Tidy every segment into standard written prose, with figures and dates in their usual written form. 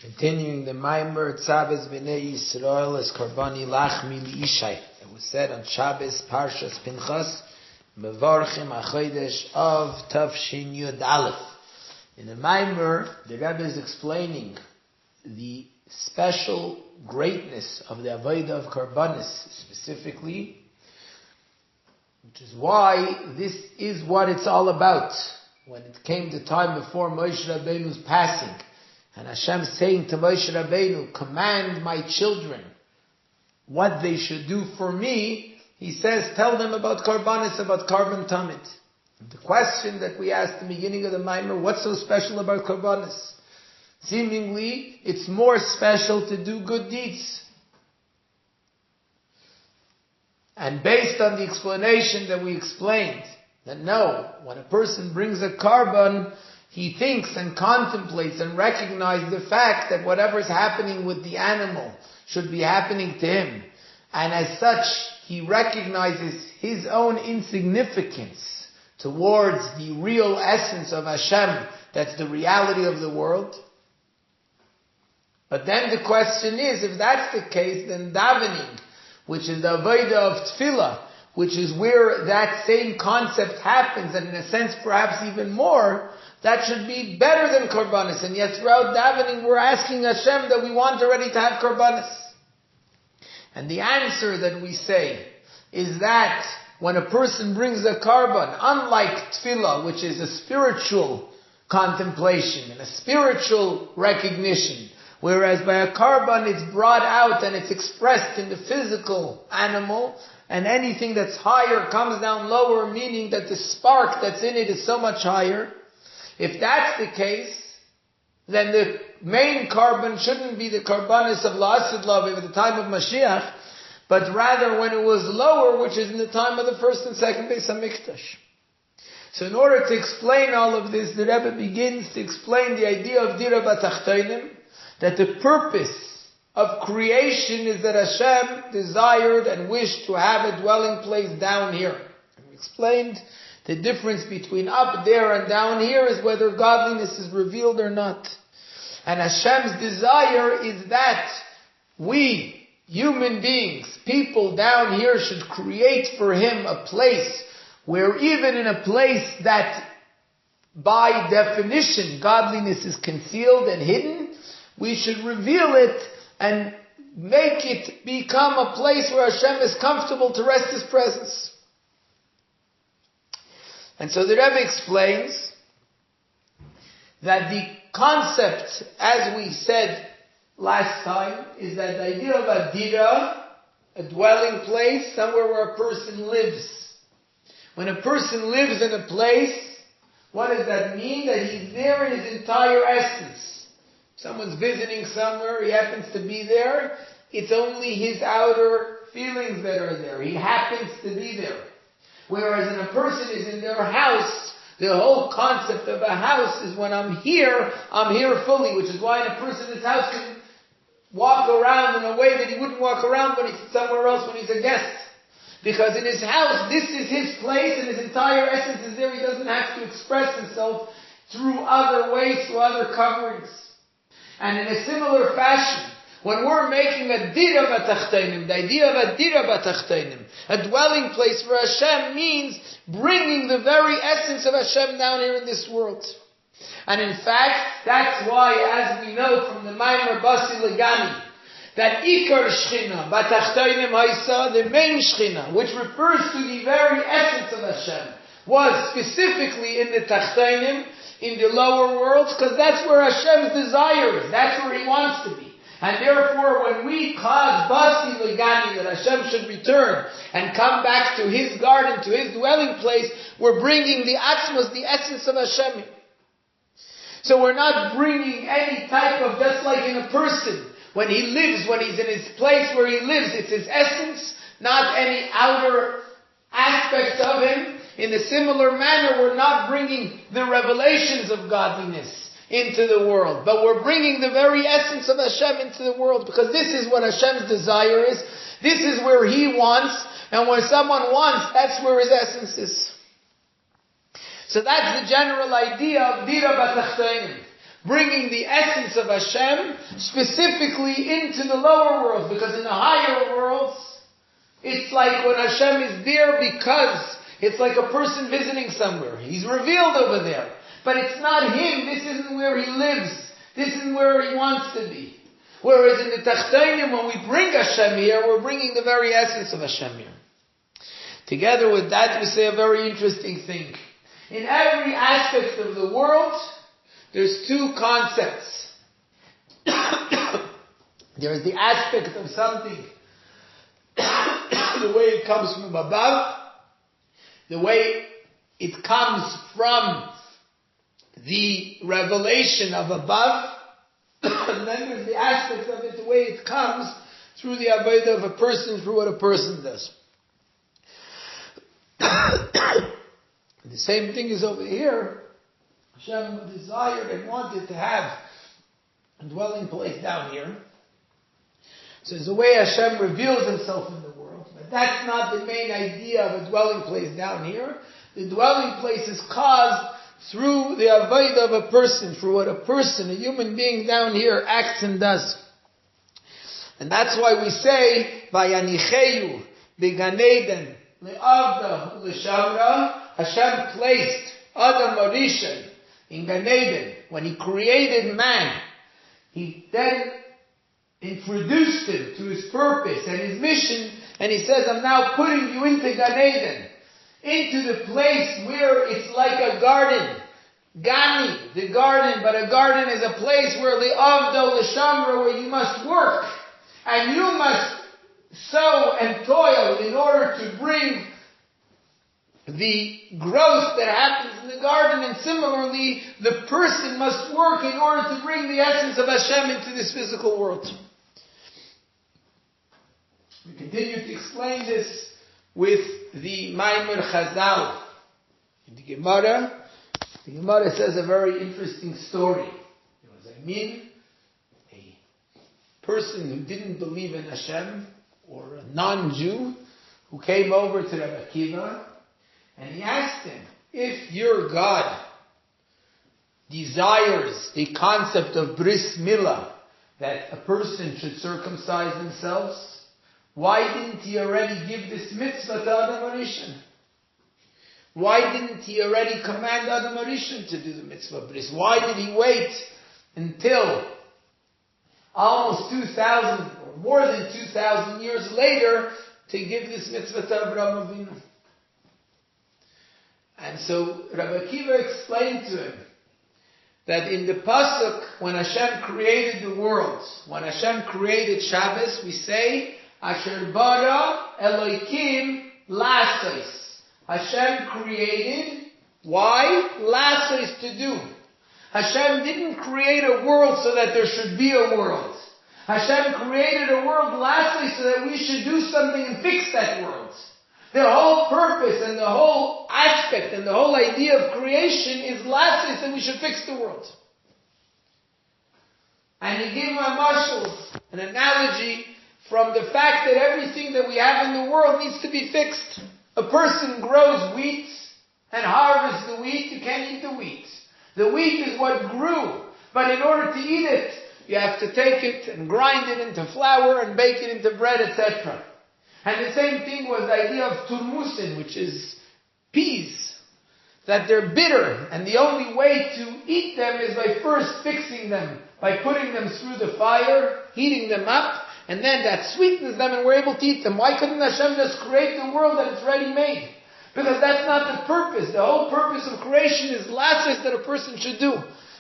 Continuing the Maimer Tzavez B'nei Yisrael as Karbani Lachmi Liishai. It was said on Shabbos Parshas Pinchas, Mevarchim HaChodesh of Tavshin Yud Aleph. In the Maimer, the Rebbe is explaining the special greatness of the Avodah of Karbanis, specifically, which is why this is what it's all about. When it came the time before Moshe Rabbeinu's passing, and Hashem saying to Moshe Rabbeinu, command my children what they should do for me, he says, tell them about Karbanis, about Karban Tamid. The question that we asked in the beginning of the Maimer, what's so special about Karbanis? Seemingly, it's more special to do good deeds. And based on the explanation that we explained, that no, when a person brings a Karban, he thinks and contemplates and recognizes the fact that whatever is happening with the animal should be happening to him. And as such, he recognizes his own insignificance towards the real essence of Hashem, that's the reality of the world. But then the question is, if that's the case, then davening, which is the avodah of tefillah, which is where that same concept happens, and in a sense perhaps even more, that should be better than Karbanis. And yet throughout davening we're asking Hashem that we want already to have Karbanis. And the answer that we say is that when a person brings a Karban, unlike Tefillah, which is a spiritual contemplation and a spiritual recognition, whereas by a Karban it's brought out and it's expressed in the physical animal, and anything that's higher comes down lower, meaning that the spark that's in it is so much higher. If that's the case, then the main Karban shouldn't be the Karbanis of La'asid Love at the time of Mashiach, but rather when it was lower, which is in the time of the first and second Beis HaMikdash. So in order to explain all of this, the Rebbe begins to explain the idea of Dira B'Tachteinim, that the purpose of creation is that Hashem desired and wished to have a dwelling place down here. And we explained the difference between up there and down here is whether godliness is revealed or not. And Hashem's desire is that we, human beings, people down here, should create for Him a place where even in a place that by definition godliness is concealed and hidden, we should reveal it and make it become a place where Hashem is comfortable to rest His presence. And so the Rebbe explains that the concept, as we said last time, is that the idea of a dira, a dwelling place, somewhere where a person lives. When a person lives in a place, what does that mean? That he's there in his entire essence. Someone's visiting somewhere, he happens to be there, it's only his outer feelings that are there. He happens to be there. Whereas when a person is in their house, the whole concept of a house is when I'm here fully, which is why a person in his house can walk around in a way that he wouldn't walk around when he's somewhere else when he's a guest. Because in his house, this is his place and his entire essence is there. He doesn't have to express himself through other ways, through other coverings. And in a similar fashion, when we're making a dira b'tachteinim, the idea of a dira b'tachteinim, a dwelling place for Hashem, means bringing the very essence of Hashem down here in this world. And in fact, that's why, as we know from the Maimer Basi Legani, that Ikar Shechina b'tachteinim haisa, the main Shechina, which refers to the very essence of Hashem, was specifically in the Tachteinim, in the lower worlds, because that's where Hashem's desire is. That's where He wants to be. And therefore, when we cause Basi Legani, that Hashem should return and come back to His garden, to His dwelling place, we're bringing the Atzmos, the essence of Hashem. So we're not bringing any type of, just like in a person, when he lives, when he's in his place where he lives, it's his essence, not any outer aspects of him. In a similar manner, we're not bringing the revelations of godliness into the world, but we're bringing the very essence of Hashem into the world, because this is what Hashem's desire is. This is where He wants, and when someone wants, that's where His essence is. So that's the general idea of Dira B'Tachteinim. bringing the essence of Hashem specifically into the lower world, because in the higher worlds, it's like when Hashem is there because it's like a person visiting somewhere. He's revealed over there. But it's not him. This isn't where he lives. This isn't where he wants to be. Whereas in the Tachtainim, when we bring Hashem here, we're bringing the very essence of Hashem here. Together with that, we say a very interesting thing. In every aspect of the world, there's two concepts. There's the aspect of something, the way it comes from above, the way it comes from the revelation of above, and then there's the aspect of it, the way it comes through the avodah of a person, through what a person does. The same thing is over here. Hashem desired and wanted to have a dwelling place down here. So it's the way Hashem reveals himself in the world. But that's not the main idea of a dwelling place down here. The dwelling place is caused through the avodah of a person, through what a person, a human being down here acts and does. And that's why we say, Vayanicheyu b'Gan Eden le'avda u'l'shamra. Hashem placed Adam Arishan in Gan Eden. When he created man, he then introduced him to his purpose and his mission, and he says, I'm now putting you into Gan Eden, into the place where it's like a garden. Gani, the garden, but a garden is a place where li'avdo l'shamra, where you must work, and you must sow and toil in order to bring the growth that happens in the garden, and similarly, the person must work in order to bring the essence of Hashem into this physical world. We continue to explain this with the Maimer Chazal. In the Gemara says a very interesting story. A person who didn't believe in Hashem, or a non-Jew, who came over to Rabbi Akiva, and he asked him, if your God desires the concept of bris milah, that a person should circumcise themselves, why didn't he already give this mitzvah to Adam Arishan? Why didn't he already command Adam Arishan to do the mitzvah of bris? Why did he wait until almost 2,000 or more than 2,000 years later to give this mitzvah to Avraham Avinu? And so Rabbi Akiva explained to him that in the pasuk, when Hashem created the world, when Hashem created Shabbos, we say, Asher bara Elokim lasos. Hashem created, why? Lasos, to do. Hashem didn't create a world so that there should be a world. Hashem created a world lastly so that we should do something and fix that world. The whole purpose and the whole aspect and the whole idea of creation is lastly so that we should fix the world. And he gave him a mashal, an analogy from the fact that everything that we have in the world needs to be fixed. A person grows wheat and harvests the wheat, you can't eat the wheat. The wheat is what grew, but in order to eat it, you have to take it and grind it into flour and bake it into bread, etc. And the same thing was the idea of turmusin, which is peas, that they're bitter, and the only way to eat them is by first fixing them, by putting them through the fire, heating them up, and then that sweetens them and we're able to eat them. Why couldn't Hashem just create the world that it's ready made? Because that's not the purpose. The whole purpose of creation is lashes that a person should do.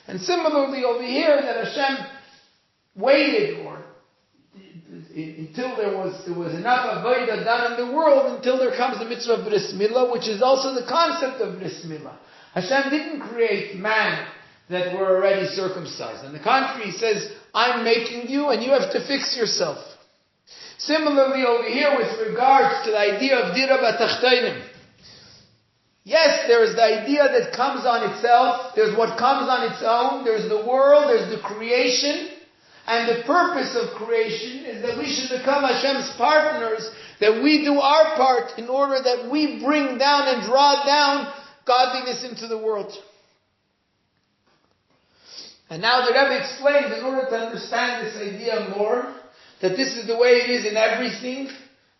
And similarly over here, that Hashem waited until there was enough avodah done in the world, until there comes the mitzvah of bris milah, which is also the concept of bris milah. Hashem didn't create man that were already circumcised. On the contrary, He says, I'm making you and you have to fix yourself. Similarly over here with regards to the idea of dira b'tachtainim. Yes, there is the idea that comes on itself, there's what comes on its own, there's the world, there's the creation, and the purpose of creation is that we should become Hashem's partners, that we do our part in order that we bring down and draw down godliness into the world. And now the Rebbe explains, in order to understand this idea more, that this is the way it is in everything.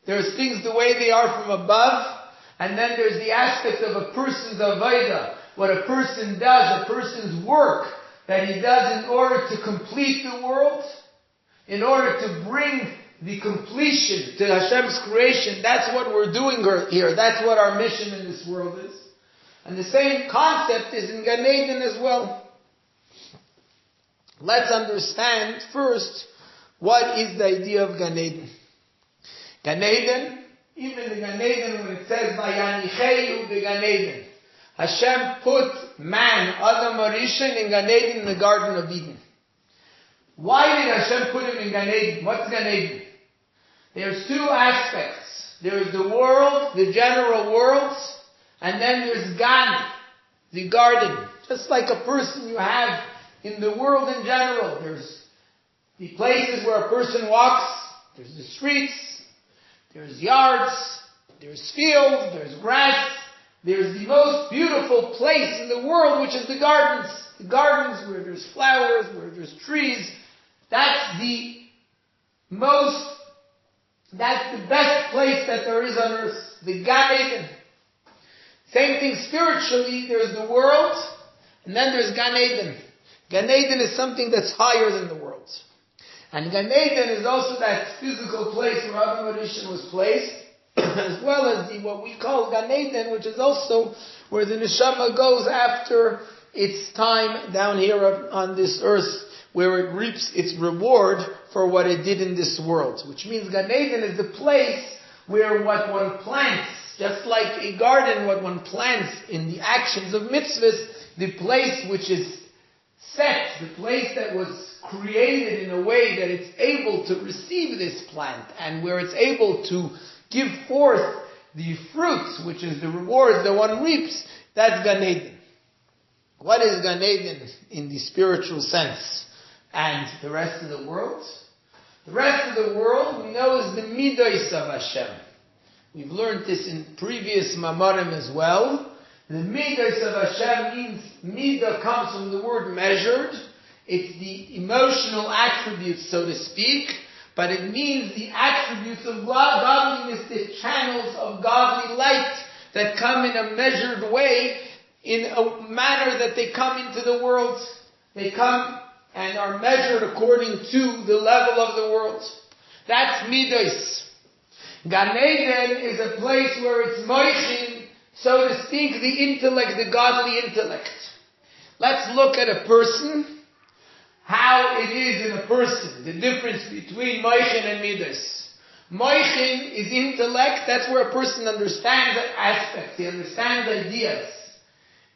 There's things the way they are from above, and then there's the aspect of a person's avodah, what a person does, a person's work that he does in order to complete the world, in order to bring the completion to Hashem's creation. That's what we're doing here. That's what our mission in this world is. And the same concept is in Gan Eden as well. Let's understand first, what is the idea of Gan Eden? Gan Eden, even the Gan Eden, when it says, Vayanichehu beGan Eden, Hashem put man, Adam Arishon, in Gan Eden, in the Garden of Eden. Why did Hashem put him in Gan Eden? What's Gan Eden? There's two aspects. There's the world, the general world, and then there's Gan, the garden. Just like a person you have in the world in general. There's the places where a person walks, there's the streets, there's yards, there's fields, there's grass. There's the most beautiful place in the world, which is the gardens. The gardens where there's flowers, where there's trees. That's the best place that there is on earth. The Gan Eden. Same thing spiritually, there's the world, and then there's Gan Eden. Gan Eden is something that's higher than the world. And Gan Eden is also that physical place where Adam Arishon was placed, as well as what we call Gan Eden, which is also where the neshama goes after its time down here on this earth, where it reaps its reward for what it did in this world. Which means Gan Eden is the place where what one plants, just like a garden, what one plants in the actions of mitzvahs, the place which is set, the place that was created in a way that it's able to receive this plant, and where it's able to give forth the fruits, which is the reward that one reaps, that's Gan Eden. What is Gan Eden in the spiritual sense? And the rest of the world? The rest of the world we know is the midos of Hashem. We've learned this in previous mamarim as well. The midos of Hashem means, midah comes from the word measured. It's the emotional attributes, so to speak, but it means the attributes of godliness, the channels of godly light that come in a measured way, in a manner that they come into the world. They come and are measured according to the level of the world. That's midos. Gan Eden is a place where it's moichin, so to speak, the intellect, the godly intellect. Let's look at a person, how it is in a person, the difference between moichin and midos. Moichin is intellect, that's where a person understands aspects, he understands ideas.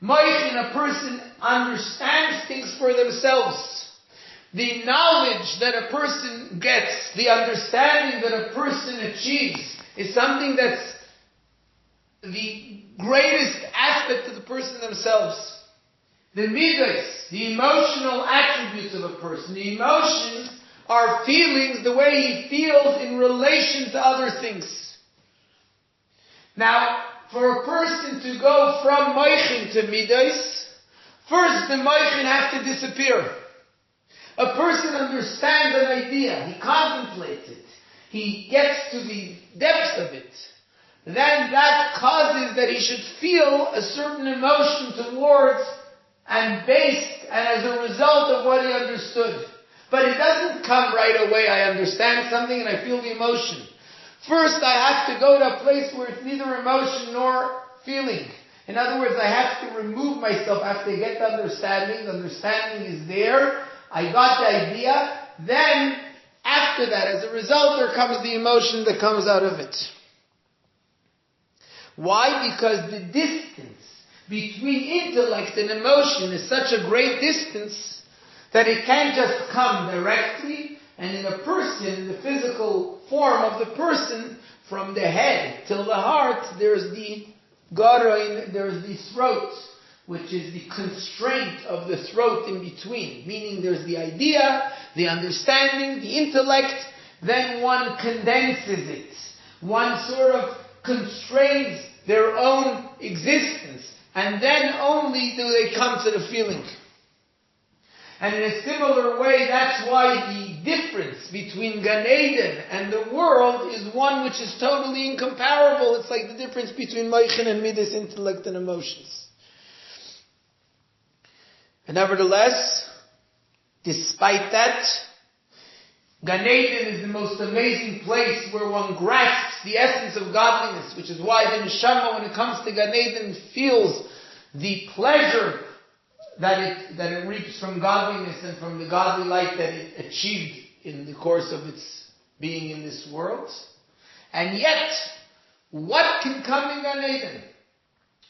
Moichin, a person understands things for themselves. The knowledge that a person gets, the understanding that a person achieves, is something that's the greatest aspect of the person themselves. The midos, the emotional attributes of a person. The emotions are feelings, the way he feels in relation to other things. Now, for a person to go from moichin to midos, first the moichin has to disappear. A person understands an idea, he contemplates it, he gets to the depths of it. Then that causes that he should feel a certain emotion towards and based and as a result of what he understood. But it doesn't come right away, I understand something and I feel the emotion. First I have to go to a place where it's neither emotion nor feeling. In other words, I have to remove myself after I get the understanding. The understanding is there. I got the idea. Then, after that, as a result, there comes the emotion that comes out of it. Why? Because the distance between intellect and emotion is such a great distance that it can't just come directly. And in a person, the physical form of the person, from the head till the heart, there's the garoin, there's the throat, which is the constraint of the throat in between. Meaning there's the idea, the understanding, the intellect, then one condenses it. One sort of constrains their own existence, and then only do they come to the feeling. And in a similar way, that's why the difference between Gan Eden and the world is one which is totally incomparable. It's like the difference between Moichin and Midas, intellect and emotions. And nevertheless, despite that, Gan Eden is the most amazing place where one grasps the essence of godliness, which is why the neshama, when it comes to Gan Eden, feels the pleasure that it reaps from godliness and from the godly life that it achieved in the course of its being in this world. And yet, what can come in Gan Eden?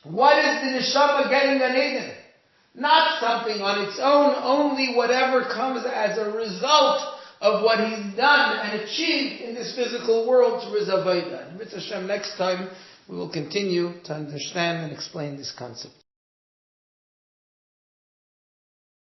What is the neshama getting Gan Eden? Not something on its own, only whatever comes as a result of what he's done and achieved in this physical world through his avodah. And with Hashem, next time we will continue to understand and explain this concept.